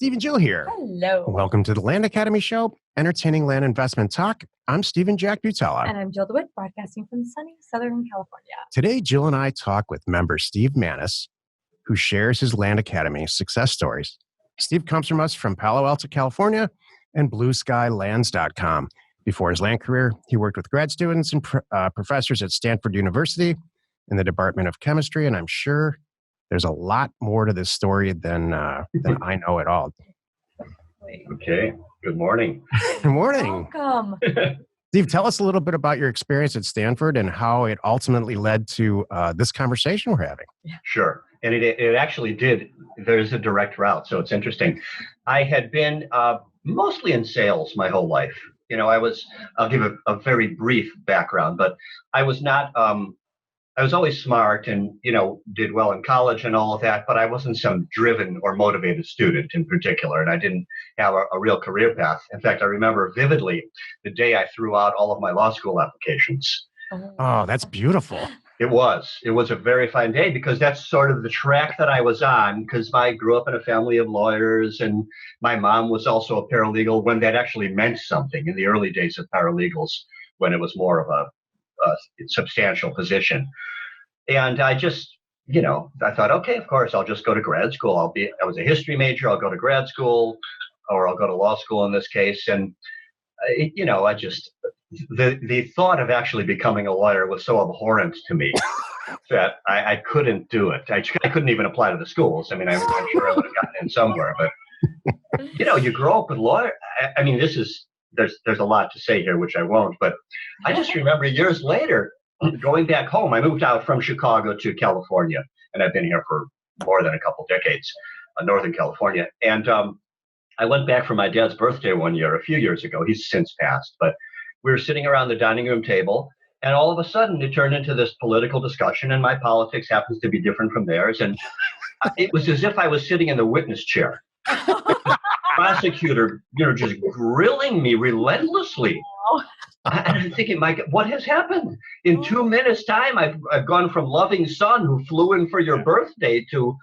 Steve and Jill here. Hello. Welcome to the Land Academy Show, entertaining land investment talk. I'm Steve and Jack Butella. And I'm Jill DeWitt, broadcasting from sunny Southern California. Today, Jill and I talk with member Steve Manus, who shares his Land Academy success stories. Steve comes from us from Palo Alto, California, and BlueSkyLands.com. Before his land career, he worked with grad students and professors at Stanford University in the Department of Chemistry, and I'm sure there's a lot more to this story than I know at all. Okay. Good morning. Good morning. Welcome. Steve, tell us a little bit about your experience at Stanford and how it ultimately led to this conversation we're having. Sure. And it actually did. There's a direct route. So it's interesting. I had been mostly in sales my whole life. You know, I'll give a very brief background, but I was not, I was always smart and, did well in college and all of that, but I wasn't some driven or motivated student in particular. And I didn't have a real career path. In fact, I remember vividly the day I threw out all of my law school applications. Oh, that's beautiful. It was a very fine day because that's sort of the track that I was on, because I grew up in a family of lawyers and my mom was also a paralegal when that actually meant something in the early days of paralegals, when it was more of a substantial position. And I just, I thought, okay, of course, I'll just go to grad school. I was a history major. I'll go to grad school, or I'll go to law school in this case. And, I just, the thought of actually becoming a lawyer was so abhorrent to me that I couldn't do it. I couldn't even apply to the schools. I mean, I'm sure I would have gotten in somewhere, but, you grow up with lawyer. I mean, there's a lot to say here, which I won't, but I just remember years later going back home. I moved out from Chicago to California, and I've been here for more than a couple decades, Northern California. And I went back for my dad's birthday one year, a few years ago. He's since passed, but we were sitting around the dining room table, and all of a sudden it turned into this political discussion, and my politics happens to be different from theirs. And it was as if I was sitting in the witness chair. Prosecutor, just grilling me relentlessly. And I'm thinking, Mike, what has happened? In 2 minutes' time, I've gone from loving son who flew in for your birthday to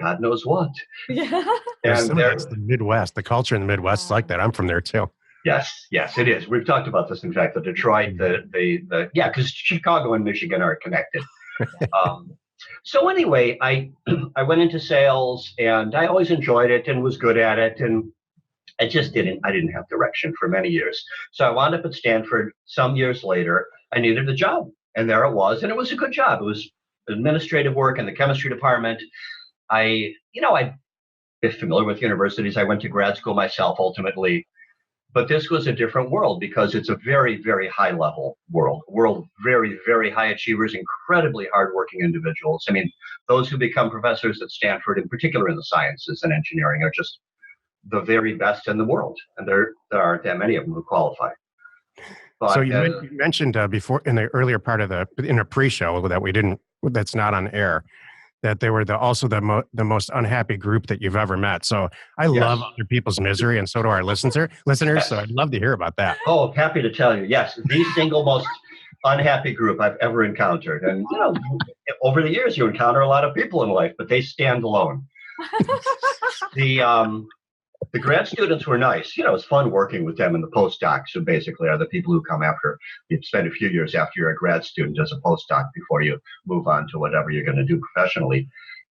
God knows what. Yeah. And there's the Midwest, the culture in the Midwest is like that. I'm from there too. Yes, it is. We've talked about this. In fact, the Detroit, because Chicago and Michigan are connected. So anyway, I went into sales, and I always enjoyed it and was good at it, and I didn't have direction for many years. So I wound up at Stanford. Some years later, I needed a job, and there it was, and it was a good job. It was administrative work in the chemistry department. I'm familiar with universities. I went to grad school myself ultimately, but this was a different world because it's a very, very high level world of very, very high achievers, incredibly hardworking individuals. I mean, those who become professors at Stanford, in particular in the sciences and engineering, are just the very best in the world. And there aren't that many of them who qualify. But, so you mentioned before in the earlier part of in a pre-show that's not on air, that they were also the most unhappy group that you've ever met. So I love other people's misery, and so do our listeners. So I'd love to hear about that. Oh, happy to tell you. Yes, the single most unhappy group I've ever encountered. And, over the years, you encounter a lot of people in life, but they stand alone. The grad students were nice. It's fun working with them, and the postdocs, who basically are the people who come after. You spend a few years after you're a grad student as a postdoc before you move on to whatever you're going to do professionally.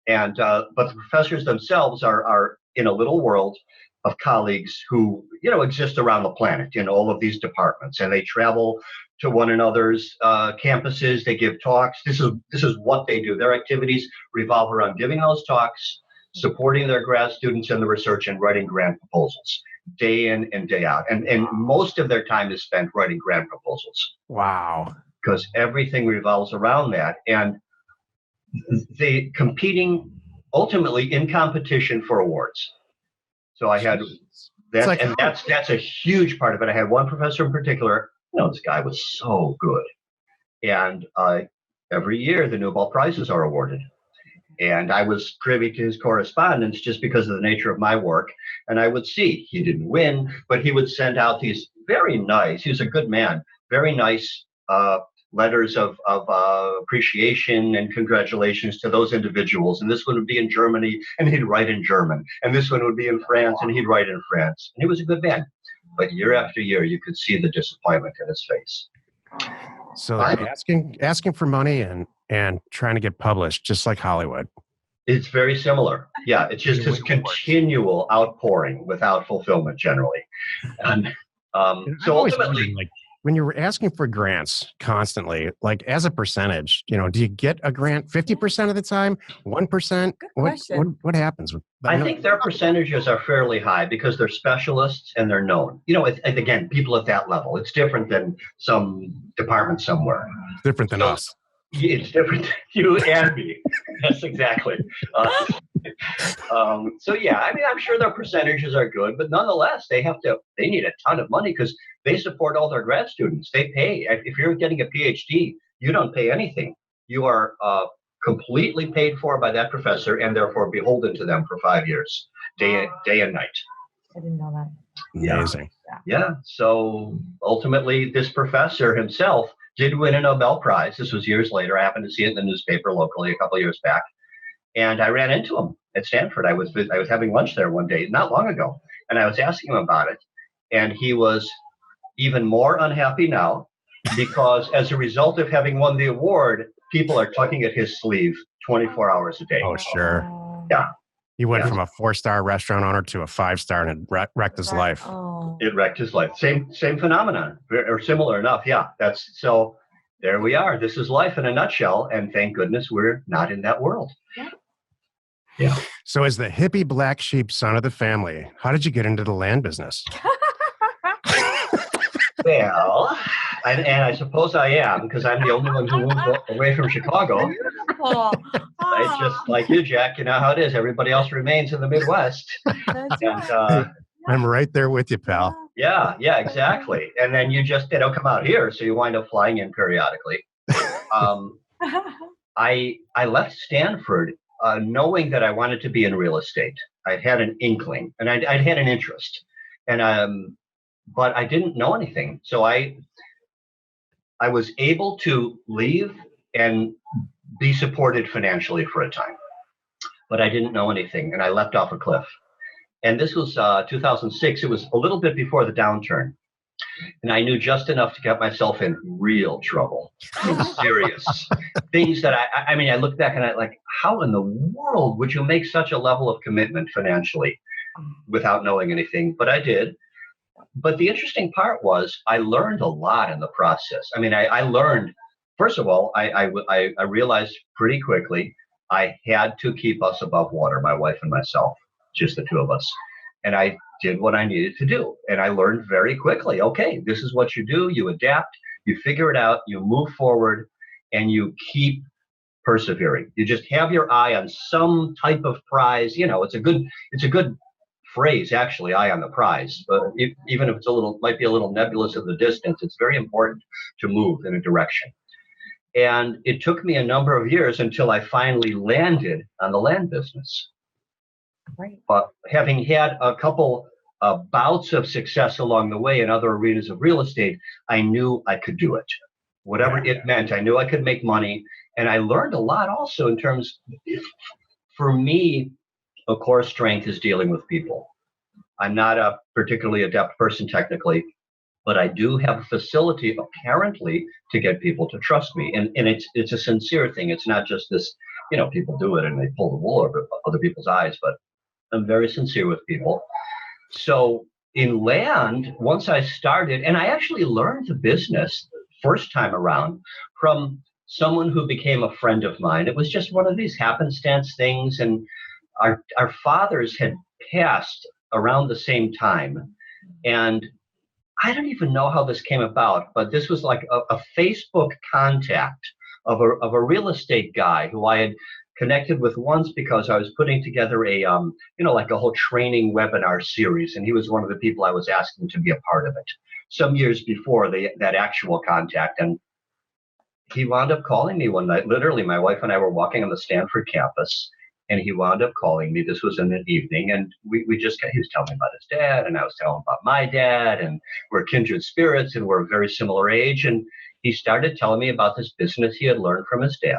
And but the professors themselves are in a little world of colleagues who exist around the planet in all of these departments, and they travel to one another's campuses. They give talks. This is what they do. Their activities revolve around giving those talks, supporting their grad students in the research, and writing grant proposals day in and day out. And most of their time is spent writing grant proposals. Wow. Because everything revolves around that. And they competing ultimately in competition for awards. So I had that, and that's a huge part of it. I had one professor in particular, this guy was so good. And every year the Nobel Prizes are awarded. And I was privy to his correspondence just because of the nature of my work. And I would see he didn't win, but he would send out these very nice, he was a good man, very nice letters of appreciation and congratulations to those individuals. And this one would be in Germany, and he'd write in German. And this one would be in France, and he'd write in France. And he was a good man. But year after year, you could see the disappointment in his face. So asking for money and trying to get published, just like Hollywood. It's very similar. Yeah, it's just this continual outpouring without fulfillment generally. And so ultimately, like, when you're asking for grants constantly, like as a percentage, do you get a grant 50% of the time, 1%? What happens? I think their percentages are fairly high because they're specialists and they're known. Again, people at that level. It's different than some department somewhere. It's different than us. It's different than you and me. Yes, exactly. So yeah, I mean, I'm sure their percentages are good, but nonetheless, they need a ton of money because they support all their grad students. They pay. If you're getting a PhD, you don't pay anything. You are completely paid for by that professor and therefore beholden to them for 5 years, day and night. I didn't know that. Amazing. Yeah. So ultimately, this professor himself did win a Nobel Prize. This was years later. I happened to see it in the newspaper locally a couple of years back. And I ran into him at Stanford. I was having lunch there one day, not long ago, and I was asking him about it. And he was even more unhappy now because as a result of having won the award, people are tugging at his sleeve 24 hours a day. Oh, sure. Yeah. He went from a 4-star restaurant owner to a 5-star, and it wrecked his life. Oh. It wrecked his life. Same phenomenon, or similar enough. Yeah. So there we are. This is life in a nutshell, and thank goodness we're not in that world. Yeah. So as the hippie black sheep son of the family, how did you get into the land business? Well, and I suppose I am, because I'm the only one who moved away from Chicago. I just like you, Jack. You know how it is. Everybody else remains in the Midwest. I'm right there with you, pal. Yeah, exactly. And then they don't come out here, so you wind up flying in periodically. I left Stanford knowing that I wanted to be in real estate. I'd had an inkling, and I'd had an interest, and but I didn't know anything. So I was able to leave and be supported financially for a time, but I didn't know anything, and I leapt off a cliff. And this was 2006. It was a little bit before the downturn, and I knew just enough to get myself in real trouble, serious things that I mean, I look back and I like, how in the world would you make such a level of commitment financially without knowing anything? But I did. But the interesting part was I learned a lot in the process. I mean, I learned, first of all, I realized pretty quickly I had to keep us above water, my wife and myself, just the two of us. And I did what I needed to do. And I learned very quickly, okay, this is what you do. You adapt, you figure it out, you move forward, and you keep persevering. You just have your eye on some type of prize. It's a good phrase, actually, eye on the prize. But even if might be a little nebulous in the distance, it's very important to move in a direction. And it took me a number of years until I finally landed on the land business. Right. But having had a couple bouts of success along the way in other arenas of real estate, I knew I could do it. Whatever it meant, I knew I could make money. And I learned a lot also in terms, for me, a core strength is dealing with people. I'm not a particularly adept person technically, but I do have a facility apparently to get people to trust me. And it's a sincere thing. It's not just this, people do it and they pull the wool over other people's eyes, but I'm very sincere with people. So in land, once I started, and I actually learned the business first time around from someone who became a friend of mine. It was just one of these happenstance things. And our fathers had passed around the same time. And I don't even know how this came about, but this was like a Facebook contact of a real estate guy who I had connected with once because I was putting together a like a whole training webinar series, and he was one of the people I was asking to be a part of it some years before that actual contact. And he wound up calling me one night. Literally, my wife and I were walking on the Stanford campus, and he wound up calling me. This was in the evening, and he was telling me about his dad, and I was telling him about my dad, and we're kindred spirits, and we're a very similar age. And he started telling me about this business he had learned from his dad.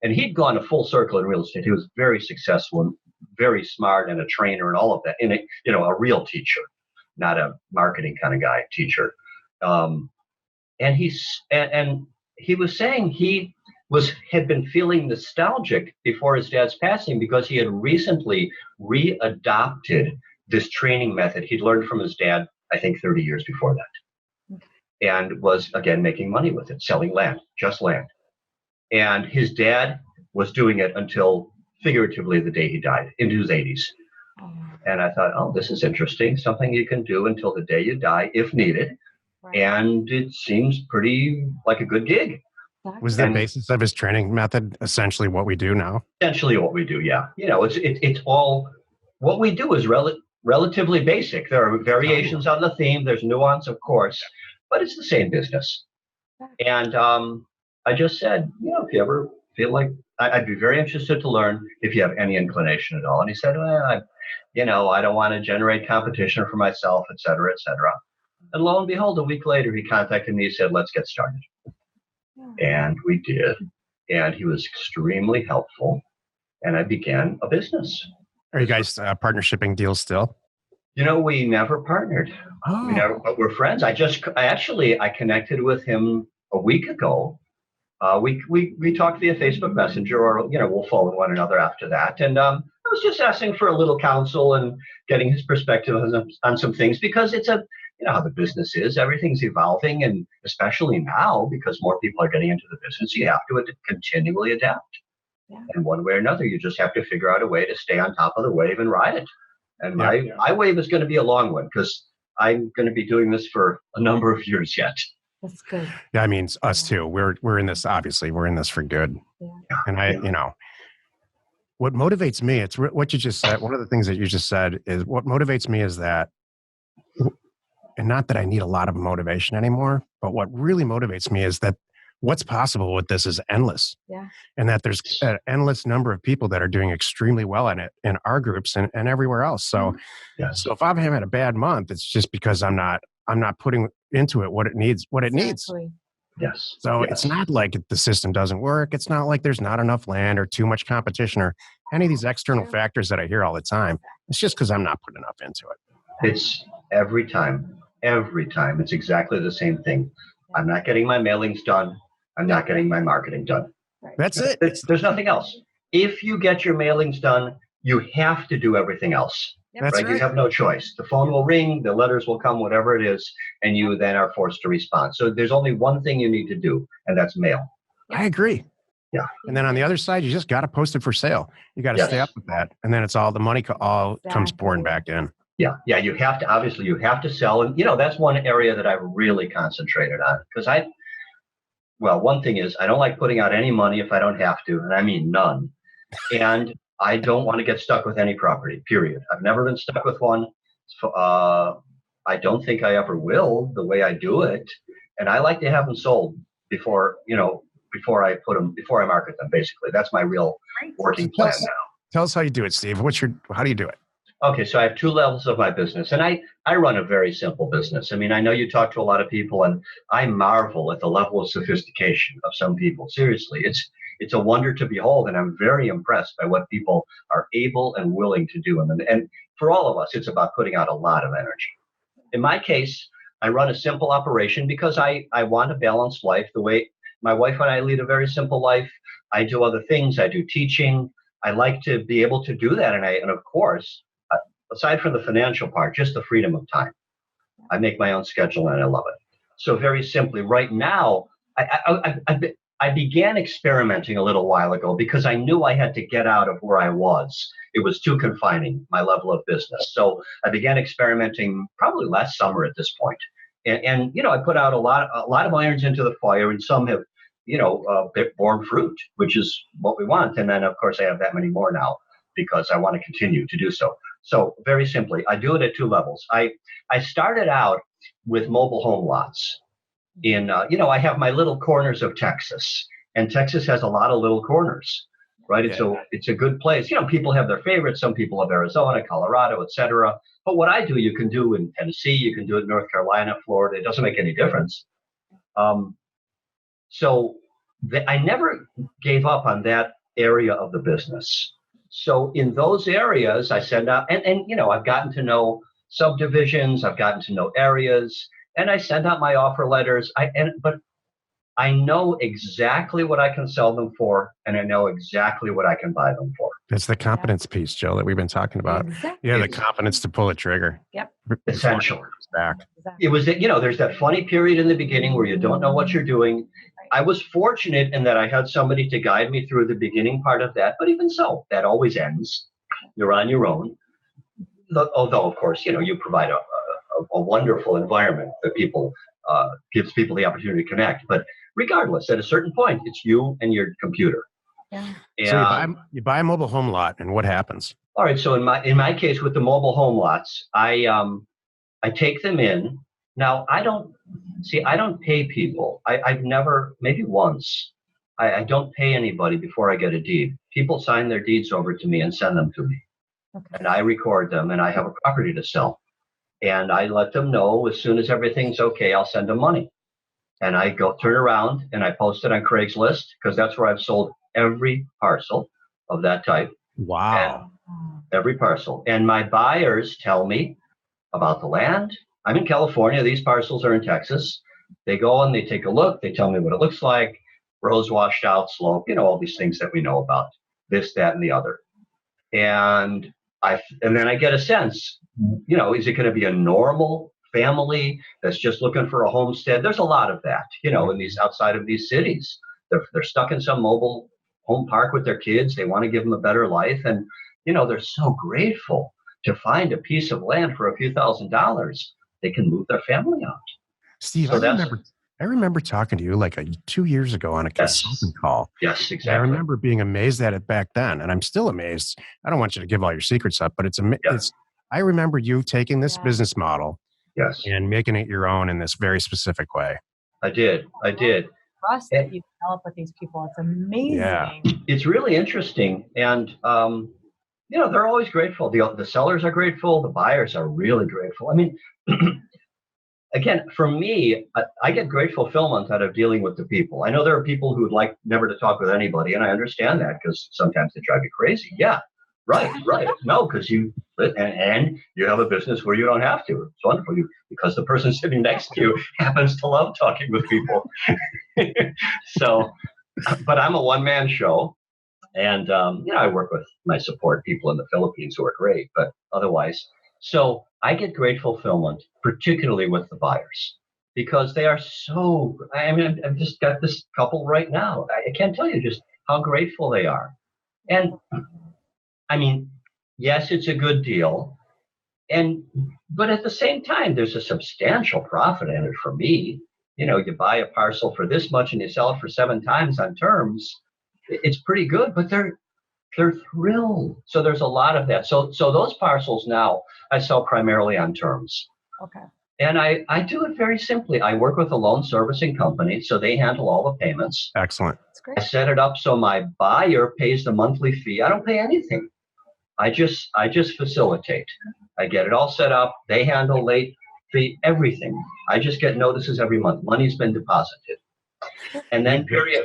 And he'd gone a full circle in real estate. He was very successful and very smart and a trainer and all of that. And, a real teacher, not a marketing kind of guy, teacher. And he was saying he had been feeling nostalgic before his dad's passing because he had recently readopted this training method he'd learned from his dad, I think 30 years before that, and was again making money with it, selling land, just land. And his dad was doing it until figuratively the day he died, into his 80s. And I thought, oh, this is interesting, something you can do until the day you die if needed. Right. And it seems pretty like a good gig. Was the basis of his training method essentially what we do now? Essentially what we do, yeah. It's all, what we do is relatively basic. There are variations on the theme. There's nuance, of course, but it's the same business. And I just said, if you ever feel like, I'd be very interested to learn if you have any inclination at all. And he said, well, I don't want to generate competition for myself, et cetera, et cetera. And lo and behold, a week later, he contacted me. He said, let's get started. And we did. And he was extremely helpful. And I began a business. Are you guys partnershiping deals still? We never partnered. Oh. But we're friends. I connected with him a week ago. We talked via Facebook Messenger, or we'll follow one another after that. And I was just asking for a little counsel and getting his perspective on some things, because it's how the business is. Everything's evolving, and especially now, because more people are getting into the business, you have to continually adapt. Yeah. And one way or another, you just have to figure out a way to stay on top of the wave and ride it. And my wave is going to be a long one, because I'm going to be doing this for a number of years yet. That's good. Yeah, I mean, us too. We're in this, obviously, we're in this for good. Yeah. And what motivates me, it's what you just said. One of the things that you just said is what motivates me is that, and not that I need a lot of motivation anymore, but what really motivates me is that what's possible with this is endless. Yeah. And that there's an endless number of people that are doing extremely well in it, in our groups and everywhere else. So, So if I'm having a bad month, it's just because I'm not putting into it what it needs. Yes. So It's not like the system doesn't work. It's not like there's not enough land or too much competition or any of these external factors that I hear all the time. It's just because I'm not putting enough into it. It's every time. It's exactly the same thing. I'm not getting my mailings done. I'm not getting my marketing done. That's it. There's nothing else. If you get your mailings done, you have to do everything else. That's right. You have no choice. The phone will ring, the letters will come, whatever it is, and you then are forced to respond. So there's only one thing you need to do, and that's mail. I agree. Yeah. And then on the other side, you just got to post it for sale. You got to stay up with that. And then it's all the money comes pouring back in. Yeah. You have to sell. And, that's one area that I've really concentrated on, because one thing is I don't like putting out any money if I don't have to. And I mean, none. And I don't want to get stuck with any property, period. I've never been stuck with one. I don't think I ever will, the way I do it. And I like to have them sold before I market them, basically. That's my real working plan now. Tell us how you do it, Steve. How do you do it? Okay, so I have two levels of my business, and I run a very simple business. I mean, I know you talk to a lot of people, and I marvel at the level of sophistication of some people. Seriously, it's a wonder to behold, and I'm very impressed by what people are able and willing to do. And for all of us, it's about putting out a lot of energy. In my case, I run a simple operation because I want a balanced life. The way my wife and I lead a very simple life. I do other things. I do teaching. I like to be able to do that, and of course, aside from the financial part, just the freedom of time. I make my own schedule and I love it. So very simply, right now, I began experimenting a little while ago because I knew I had to get out of where I was. It was too confining, my level of business. So I began experimenting probably last summer at this point. And I put out a lot of irons into the fire, and some have, borne fruit, which is what we want. And then, of course, I have that many more now because I want to continue to do so. So very simply, I do it at two levels. I started out with mobile home lots. I have my little corners of Texas, and Texas has a lot of little corners, right? Yeah. It's a good place. People have their favorites. Some people have Arizona, Colorado, et cetera. But what I do, you can do in Tennessee, you can do it in North Carolina, Florida. It doesn't make any difference. So I never gave up on that area of the business. So in those areas, I send out, and I've gotten to know subdivisions, I've gotten to know areas, and I send out my offer letters. But I know exactly what I can sell them for, and I know exactly what I can buy them for. It's the competence piece, Jill, that we've been talking about. Exactly. Yeah, the confidence to pull a trigger. Yep. Essential. Back. Exactly. It was that, there's that funny period in the beginning where you don't know what you're doing. I was fortunate in that I had somebody to guide me through the beginning part of that, but even so, that always ends. You're on your own. Although, of course, you provide a wonderful environment that gives people the opportunity to connect. But regardless, at a certain point, it's you and your computer. Yeah. And, so you buy a mobile home lot, and what happens? all right. So in my case with the mobile home lots, I take them in. Now I don't pay people. I've never, maybe once, I don't pay anybody before I get a deed. People sign their deeds over to me and send them to me. Okay. And I record them, and I have a property to sell. And I let them know as soon as everything's okay, I'll send them money. And I turn around and I post it on Craigslist, because that's where I've sold every parcel of that type. Wow. And every parcel. And my buyers tell me about the land. I'm in California. These parcels are in Texas. They go and they take a look. They tell me what it looks like. Rows washed out, slope, all these things that we know about, this, that, and the other. And then I get a sense, is it going to be a normal family that's just looking for a homestead? There's a lot of that, in these outside of these cities. They're stuck in some mobile home park with their kids. They want to give them a better life. And, they're so grateful to find a piece of land for a few $1,000s. They can move their family out. Steve, So I remember talking to you like 2 years ago on a consulting call. Yes, exactly. I remember being amazed at it back then, and I'm still amazed. I don't want you to give all your secrets up, but I remember you taking this business model and making it your own in this very specific way. I did. Trust that you develop with these people. It's amazing. Yeah. It's really interesting. And, they're always grateful. The sellers are grateful. The buyers are really grateful. I mean, again, for me, I get great fulfillment out of dealing with the people. I know there are people who would like never to talk with anybody, and I understand that because sometimes they drive you crazy. Yeah, right. No, because you have a business where you don't have to. It's wonderful because the person sitting next to you happens to love talking with people. So, but I'm a one-man show. And, I work with my support people in the Philippines who are great, but otherwise. So I get great fulfillment, particularly with the buyers, because they are so, I've just got this couple right now. I can't tell you just how grateful they are. And yes, it's a good deal. But at the same time, there's a substantial profit in it for me. You buy a parcel for this much and you sell it for 7 times on terms. It's pretty good, but they're thrilled. So there's a lot of that. So those parcels now I sell primarily on terms. Okay. And I do it very simply. I work with a loan servicing company, so they handle all the payments. Excellent. That's great. I set it up so my buyer pays the monthly fee. I don't pay anything. I just facilitate. I get it all set up. They handle late fee, everything. I just get notices every month. Money's been deposited. And then period.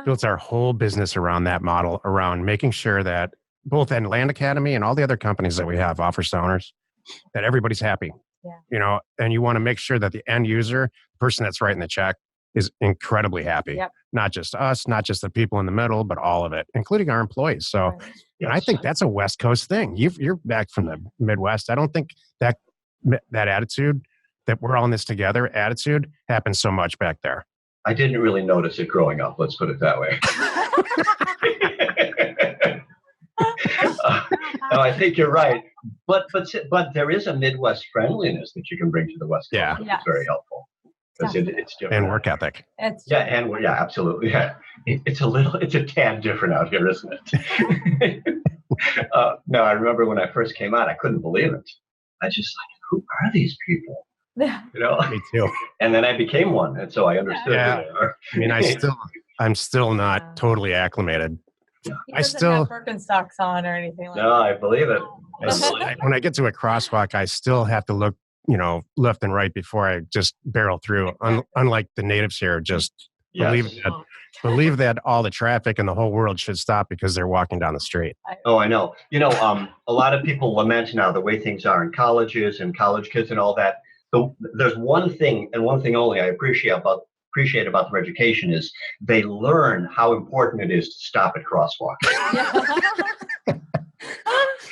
Built our whole business around that model, around making sure that both in Land Academy and all the other companies that we have offers to owners, that everybody's happy. Yeah. And you want to make sure that the end user, the person that's writing the check, is incredibly happy. Yep. Not just us, not just the people in the middle, but all of it, including our employees. So Yes. I think that's a West Coast thing. You're back from the Midwest. I don't think that attitude, that we're all in this together attitude, happens so much back there. I didn't really notice it growing up. Let's put it that way. No, I think you're right. But there is a Midwest friendliness that you can bring to the West Coast. Yeah. It's very helpful. It's different. And work ethic. Absolutely. Yeah. It's a tad different out here, isn't it? No, I remember when I first came out, I couldn't believe it. I just who are these people? Me too. And then I became one, and so I understood who they are. I'm still not totally acclimated. He doesn't have Birkenstocks on or anything like that. No, I believe it. When I get to a crosswalk, I still have to look, left and right before I just barrel through. Unlike the natives here, just believe Yes. that believe that all the traffic in the whole world should stop because they're walking down the street. Oh, I know. A lot of people lament now the way things are in colleges and college kids and all that. So there's one thing and one thing only I appreciate about their education is they learn how important it is to stop at crosswalks.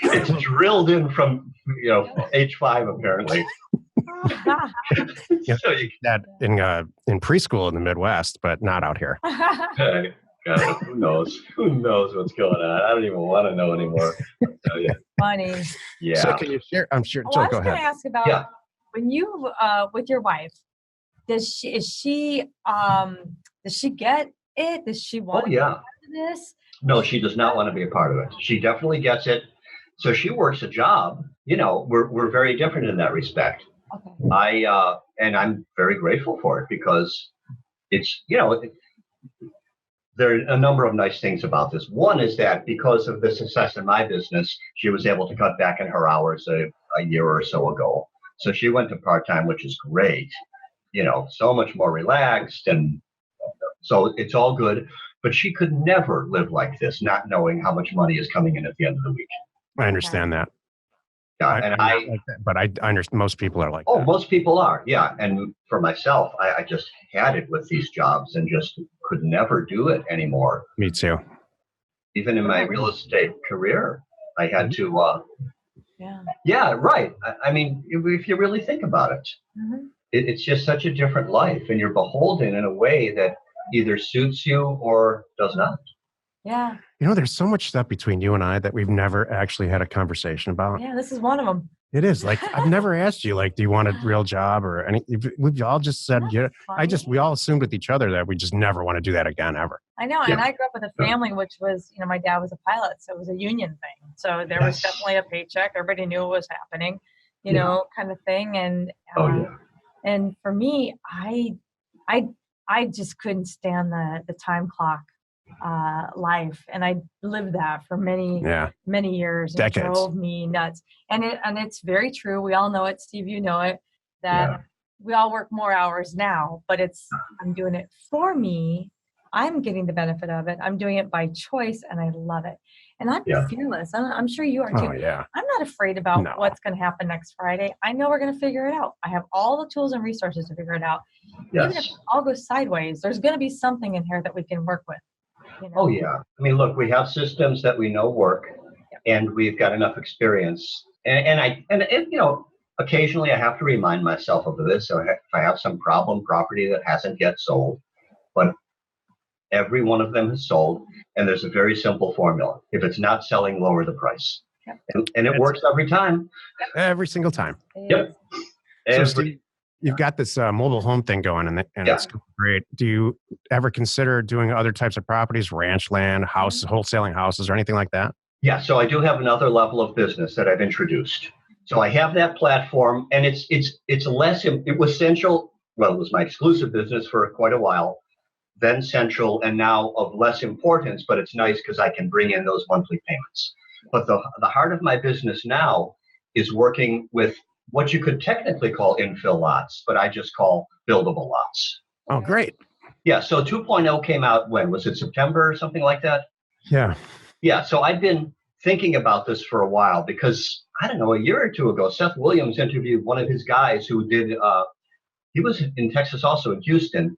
It's drilled in from age 5 apparently. So that in preschool in the Midwest, but not out here. God, who knows? Who knows what's going on? I don't even want to know anymore. I'll tell you. Funny. Yeah. So can you share? I'm sure. Oh, Joe, I was go going ahead. to ask about when you with your wife. Does she get it? Does she want Oh, to be yeah. part of this? No, she does not want to be a part of it. She definitely gets it. So she works a job. We're very different in that respect. Okay. And I'm very grateful for it because it's there are a number of nice things about this. One is that because of the success in my business, she was able to cut back on her hours a year or so ago. So she went to part-time, which is great. So much more relaxed. And so it's all good. But she could never live like this, not knowing how much money is coming in at the end of the week. I understand that. Yeah, I'm not like that, but I understand most people are like that. Most people are. Yeah. And for myself, I just had it with these jobs and just could never do it anymore. Me too. Even in my real estate career, I had to. Yeah. Yeah, right. I mean, if you really think about it, it's just such a different life, and you're beholden in a way that either suits you or does not. Yeah. There's so much stuff between you and I that we've never actually had a conversation about. Yeah, this is one of them. It is like, I've never asked you, like, do you want a real job or any, we've all just said, we all assumed with each other that we just never want to do that again, ever. I know. Yeah. And I grew up with a family, which was, my dad was a pilot, so it was a union thing. So there was definitely a paycheck. Everybody knew what was happening, kind of thing. And, and for me, I just couldn't stand the time clock life, and I lived that for many years. Decades. It drove me nuts, and it's very true. We all know it, Steve. You know it, that we all work more hours now, but I'm doing it for me. I'm getting the benefit of it. I'm doing it by choice, and I love it. And I'm fearless. I'm sure you are too. Oh, yeah. I'm not afraid about what's going to happen next Friday. I know we're going to figure it out. I have all the tools and resources to figure it out. Yes. Even if it all goes sideways, there's going to be something in here that we can work with. Oh, yeah. I mean, look, we have systems that we know work, and we've got enough experience. And occasionally I have to remind myself of this. So if I have some problem property that hasn't yet sold, but every one of them has sold, and there's a very simple formula. If it's not selling, lower the price. Yep. And it works every time. Every single time. Yep. So Steve, you've got this mobile home thing going, and it's great. Do you ever consider doing other types of properties, ranch land, houses, wholesaling houses, or anything like that? Yeah, so I do have another level of business that I've introduced. So I have that platform, and it's less. It was Central. Well, it was my exclusive business for quite a while, then Central, and now of less importance. But it's nice because I can bring in those monthly payments. But the heart of my business now is working with what you could technically call infill lots, but I just call buildable lots. Oh, great. Yeah, so 2.0 came out when? Was it September or something like that? Yeah. Yeah, so I've been thinking about this for a while because, I don't know, a year or two ago, Seth Williams interviewed one of his guys who did, he was in Texas also, in Houston,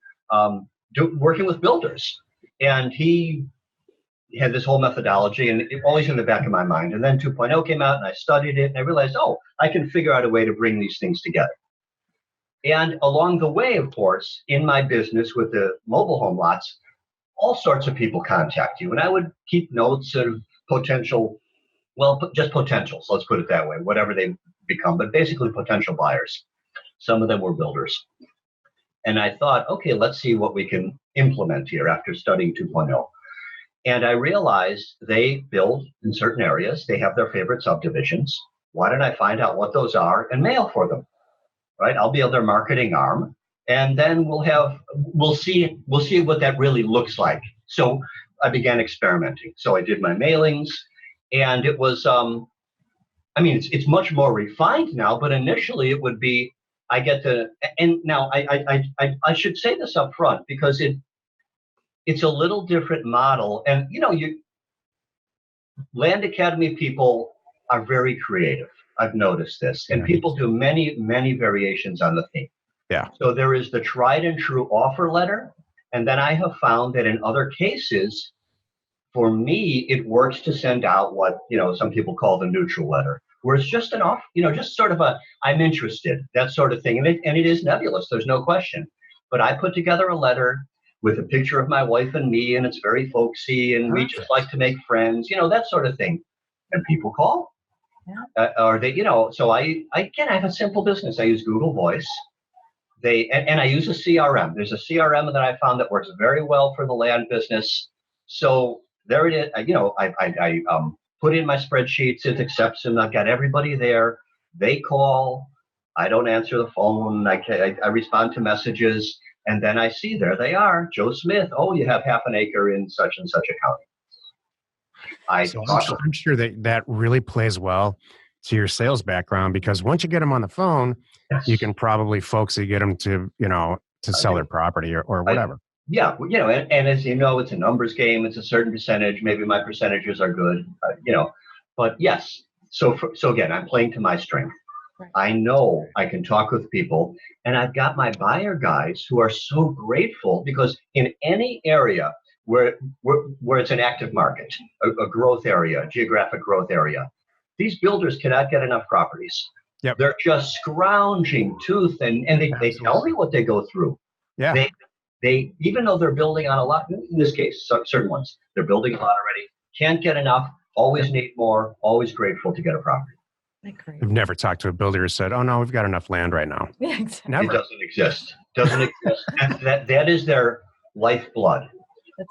working with builders. And he had this whole methodology, and it always in the back of my mind. And then 2.0 came out, and I studied it, and I realized, I can figure out a way to bring these things together. And along the way, of course, in my business with the mobile home lots, all sorts of people contact you. And I would keep notes of potential, just potentials, let's put it that way, whatever they become, but basically potential buyers. Some of them were builders. And I thought, okay, let's see what we can implement here after studying 2.0. And I realized they build in certain areas. They have their favorite subdivisions. Why don't I find out what those are and mail for them? Right? I'll be their marketing arm, and then we'll see what that really looks like. So I began experimenting. So I did my mailings, and it was, it's much more refined now. But initially, it would be I get to, and now I should say this up front because it's a little different model. And, Land Academy people are very creative. I've noticed this. And people do many, many variations on the theme. Yeah. So there is the tried and true offer letter. And then I have found that in other cases, for me, it works to send out what, some people call the neutral letter, where it's just an off, just sort of a, I'm interested, that sort of thing. And it is nebulous. There's no question. But I put together a letter with a picture of my wife and me, and it's very folksy, and we just like to make friends, that sort of thing. And people call. Yeah. Or they, so I have a simple business. I use Google Voice. And I use a CRM. There's a CRM that I found that works very well for the land business. So there it is. I put in my spreadsheets. It accepts them. I've got everybody there. They call. I don't answer the phone. I respond to messages. And then I see there they are. Joe Smith. Oh, you have half an acre in such and such a county. I'm sure that really plays well to your sales background, because once you get them on the phone, you can probably folksy get them to, to sell their property or whatever. And as you know, it's a numbers game. It's a certain percentage. Maybe my percentages are good, but yes. So again, I'm playing to my strength. Right. I know I can talk with people, and I've got my buyer guys who are so grateful, because in any area where it's an active market, a growth area, a geographic growth area, these builders cannot get enough properties. Yep. They're just scrounging tooth, and they tell me what they go through. Yeah. They even though they're building on a lot, in this case, certain ones, they're building a lot already, can't get enough, always need more, always grateful to get a property. I've never talked to a builder who said, "Oh no, we've got enough land right now." Yeah, exactly. Never. It doesn't exist. That is their lifeblood.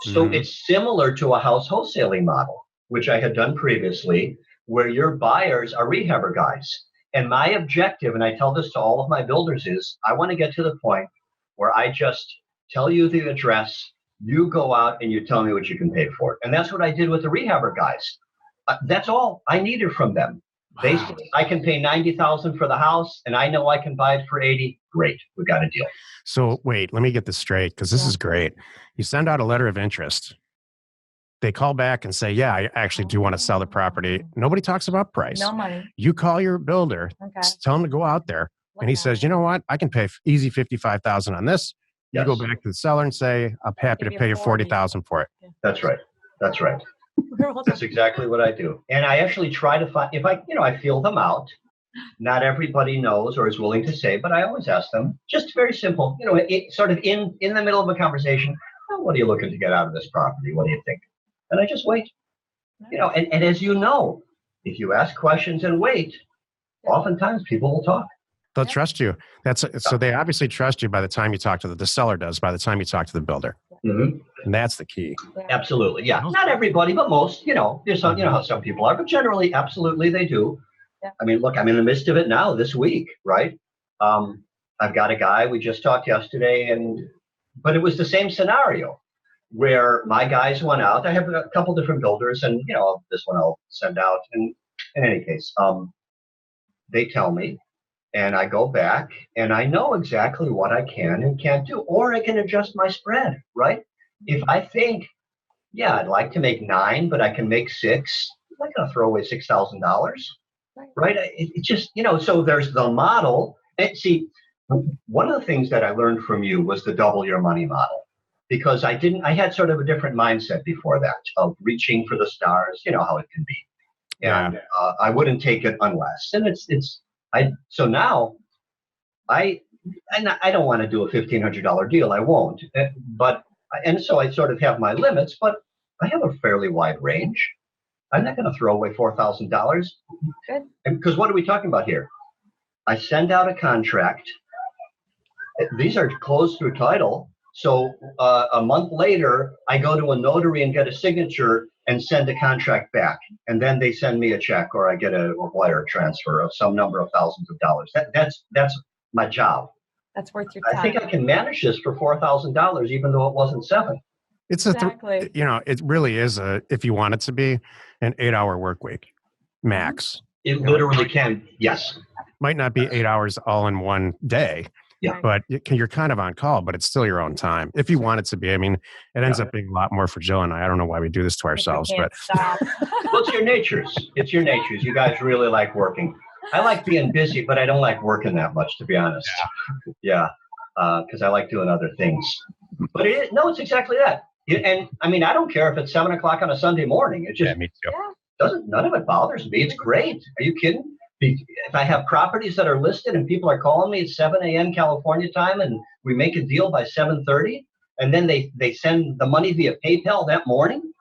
So it's similar to a house wholesaling model, which I had done previously, where your buyers are rehabber guys. And my objective, and I tell this to all of my builders, is I want to get to the point where I just tell you the address, you go out and you tell me what you can pay for it. And that's what I did with the rehabber guys. That's all I needed from them. They said, I can pay $90,000 for the house, and I know I can buy it for $80,000. Great, we got a deal. So wait, let me get this straight, because this is great. You send out a letter of interest. They call back and say, "Yeah, I actually do want to sell the property." Nobody talks about price. No money. You call your builder, tell him to go out there, and he says, "You know what? I can pay easy $55,000 on this." You go back to the seller and say, "I'm happy to pay you $40,000 for it." That's right. That's right. That's exactly what I do. And I actually try to find, if I feel them out. Not everybody knows or is willing to say, but I always ask them, just very simple, sort of in the middle of a conversation, what are you looking to get out of this property? What do you think? And I just wait, and as you know, if you ask questions and wait, oftentimes people will talk. They'll trust you. So they obviously trust you by the time you talk to the seller does, by the time you talk to the builder. Mm-hmm. And that's the key. Absolutely. Yeah. Not everybody, but most, there's some, how some people are, but generally, absolutely they do. Yeah. I mean, look, I'm in the midst of it now this week, right? I've got a guy, we just talked yesterday, but it was the same scenario where my guys went out. I have a couple different builders, and, this one I'll send out. And in any case, they tell me, and I go back and I know exactly what I can and can't do, or I can adjust my spread, right? If I think, I'd like to make 9, but I can make 6, I'm not going to throw away $6,000, right? It just, so there's the model. And see, one of the things that I learned from you was the double your money model, because I had sort of a different mindset before that of reaching for the stars, how it can be. And I wouldn't take it unless, and so now I don't want to do a $1,500 deal. I won't, and so I sort of have my limits, but I have a fairly wide range. I'm not going to throw away $4,000. Because what are we talking about here? I send out a contract. These are closed through title. So a month later, I go to a notary and get a signature and send a contract back. And then they send me a check, or I get a wire transfer of some number of thousands of dollars. That's my job. That's worth your time. I think I can manage this for $4,000, even though it wasn't $7,000. It's it really is if you want it to be an 8-hour work week max. It literally can. Yes. Might not be 8 hours all in one day, Yeah. But you're kind of on call, but it's still your own time if you want it to be. I mean, it ends up being a lot more for Jill and I don't know why we do this to ourselves, but stop. Well, it's your natures. It's your natures. You guys really like working. I like being busy, but I don't like working that much, to be honest. Yeah. Because I like doing other things. But it's exactly that. And I mean, I don't care if it's 7:00 on a Sunday morning. It just me too. none of it bothers me. It's great. Are you kidding? If I have properties that are listed and people are calling me at 7 a.m. California time and we make a deal by 7:30 and then they send the money via PayPal that morning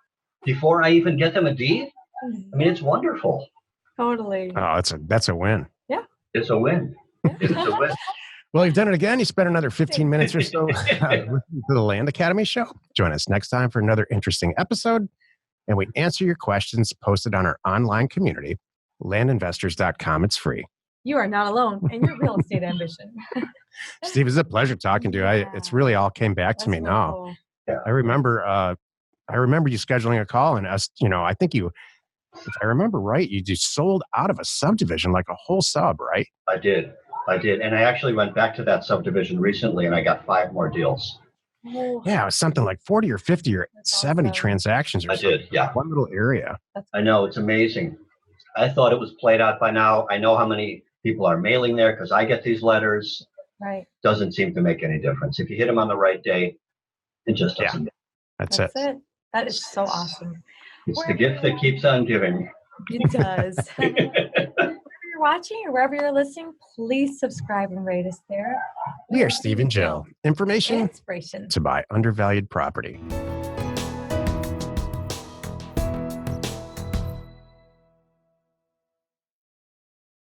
before I even get them a deed. I mean, it's wonderful. Totally. Oh, that's a win. Yeah. It's a win. It's a win. Well, you've done it again. You spent another 15 minutes or so listening to the Land Academy show. Join us next time for another interesting episode. And we answer your questions posted on our online community, landinvestors.com. It's free. You are not alone in your real estate ambition. Steve, it's a pleasure talking to you. It's really all came back to me now. Cool. Yeah. I remember you scheduling a call and us, I think if I remember right, you just sold out of a subdivision, like a whole sub, right? I did. And I actually went back to that subdivision recently and I got 5 more deals. Oh. Yeah, it was something like 40 or 50 or 70 transactions or something. Did, yeah. One little area. I know, it's amazing. I thought it was played out by now. I know how many people are mailing there because I get these letters. Right. Doesn't seem to make any difference. If you hit them on the right day, it just doesn't. That's it. That is so awesome. It's the gift that keeps on giving. It does. Wherever you're watching or wherever you're listening, please subscribe and rate us there. We are Steve and Jill. Information Inspiration to buy undervalued property.